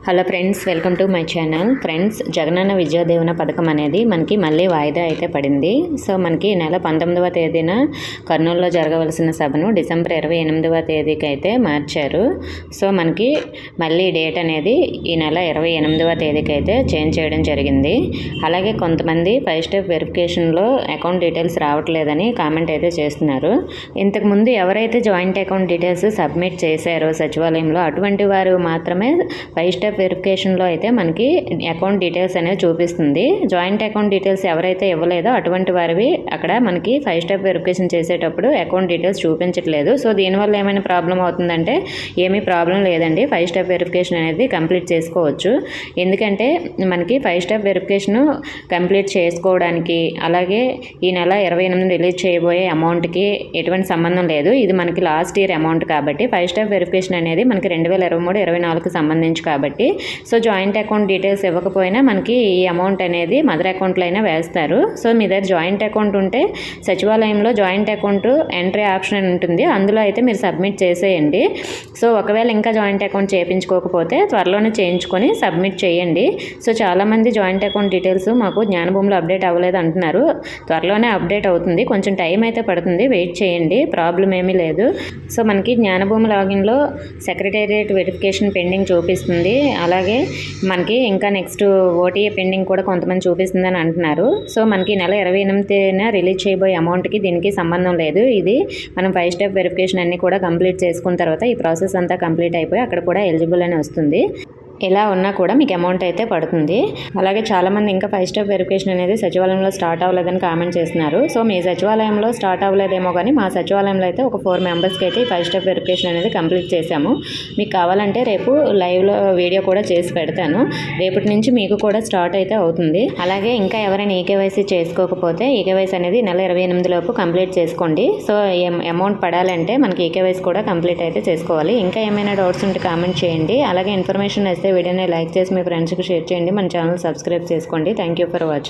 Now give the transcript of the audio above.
Hello friends, welcome to my channel. Friends, Jagananna Vidya Deevena పథకం అనేది మనకి మళ్ళీ వాయిదా అయితే పడింది. సో మనకి నెల 19వ తేదీన కర్నూలులో జరగవలసిన సభను డిసెంబర్ 28వ తేదీకి అయితే మార్చారు. సో మనకి మళ్ళీ డేట్ అనేది ఈ నెల 28వ తేదీకి అయితే చేంజ్ చేయడం జరిగింది. అలాగే కొంతమంది 5 స్టెప్ వెరిఫికేషన్లో అకౌంట్ డీటెయిల్స్ రావట్లేదని కామెంట్ అయితే చేస్తున్నారు. ఇంతకుముందు ఎవరైతే జాయింట్ అకౌంట్ డీటెయిల్స్ సబ్మిట్ చేశారో సచివాలయంలో అటువంటి వారు మాత్రమే 5 స్టెప్ వెరిఫికేషన్లో అయితే మనకి అకౌంట్ డీటెయిల్స్ అనేది చూపిస్తుంది. జాయింట్ అకౌంట్ డీటెయిల్స్ ఎవరైతే ఇవ్వలేదో అటువంటి వారివి అక్కడ మనకి 5 స్టెప్ వెరిఫికేషన్ చేసేటప్పుడు అకౌంట్ డీటెయిల్స్ చూపించట్లేదు. సో దీనివల్ల ఏమైనా ప్రాబ్లం అవుతుందంటే ఏమీ ప్రాబ్లం లేదండి. 5 స్టెప్ వెరిఫికేషన్ అనేది కంప్లీట్ చేసుకోవచ్చు. ఎందుకంటే మనకి 5 స్టెప్ వెరిఫికేషన్ కంప్లీట్ చేసుకోవడానికి అలాగే ఈ నెల 28 రిలీజ్ చేయబోయే అమౌంట్కి ఎటువంటి సంబంధం లేదు. ఇది మనకి లాస్ట్ ఇయర్ అమౌంట్ కాబట్టి 5 స్టెప్ వెరిఫికేషన్ అనేది మనకి 2023-24కి సంబంధించి కాబట్టి సో జాయింట్ అకౌంట్ డీటెయిల్స్ ఇవ్వకపోయినా మనకి ఈ అమౌంట్ అనేది మదర్ అకౌంట్లో అయినా వేస్తారు. సో మీ దగ్గర జాయింట్ అకౌంట్ ఉంటే సచివాలయంలో జాయింట్ అకౌంట్ ఎంట్రీ ఆప్షన్ ఉంటుంది, అందులో అయితే మీరు సబ్మిట్ చేసేయండి. సో ఒకవేళ ఇంకా జాయింట్ అకౌంట్ చేయించుకోకపోతే త్వరలోనే చేయించుకొని సబ్మిట్ చేయండి. సో చాలామంది జాయింట్ అకౌంట్ డీటెయిల్స్ మాకు జ్ఞానభూమిలో అప్డేట్ అవ్వలేదు అంటున్నారు. త్వరలోనే అప్డేట్ అవుతుంది, కొంచెం టైం అయితే పడుతుంది, వెయిట్ చేయండి, ప్రాబ్లం ఏమీ లేదు. సో మనకి జ్ఞానభూమి లాగిన్లో సెక్రటేరియట్ వెరిఫికేషన్ పెండింగ్ చూపిస్తుంది. అలాగే మనకి ఇంకా నెక్స్ట్ ఓటీఏ పెండింగ్ కూడా కొంతమంది చూపిస్తుందని అంటున్నారు. సో మనకి నెల 28న రిలీజ్ చేయబోయే అమౌంట్కి దీనికి సంబంధం లేదు. ఇది మనం 5 స్టెప్ వెరిఫికేషన్ అన్నీ కూడా కంప్లీట్ చేసుకున్న తర్వాత ఈ ప్రాసెస్ అంతా కంప్లీట్ అయిపోయి అక్కడ కూడా ఎలిజిబుల్ అని వస్తుంది. ఎలా ఉన్నా కూడా మీకు అమౌంట్ అయితే పడుతుంది. అలాగే చాలామంది ఇంకా 5 స్టెప్ వెరిఫికేషన్ అనేది సచివాలయంలో స్టార్ట్ అవ్వలేదని కామెంట్ చేస్తున్నారు. సో మీ సచివాలయంలో స్టార్ట్ అవ్వలేదేమో కానీ మా సచివాలయంలో అయితే ఒక 4 మెంబర్స్కి అయితే ఈ 5 స్టెప్ వెరిఫికేషన్ అనేది కంప్లీట్ చేశాము. మీకు కావాలంటే రేపు లైవ్లో వీడియో కూడా చేసి పెడతాను. రేపటి నుంచి మీకు కూడా స్టార్ట్ అయితే అవుతుంది. అలాగే ఇంకా ఎవరైనా ఈకేవైసీ చేసుకోకపోతే ఈకేవైసీ అనేది నెల 28 లోపు కంప్లీట్ చేసుకోండి. సో అమౌంట్ పడాలంటే మనకి ఈకేవైసీ కూడా కంప్లీట్ అయితే చేసుకోవాలి. ఇంకా ఏమైనా డౌట్స్ ఉంటే కామెంట్ చేయండి. అలాగే ఇన్ఫర్మేషన్ అయితే వీడియోని లైక్ చేసి మీ ఫ్రెండ్స్కి షేర్ చేయండి. మన ఛానల్ సబ్స్క్రైబ్ చేసుకోండి. Thank you for watching.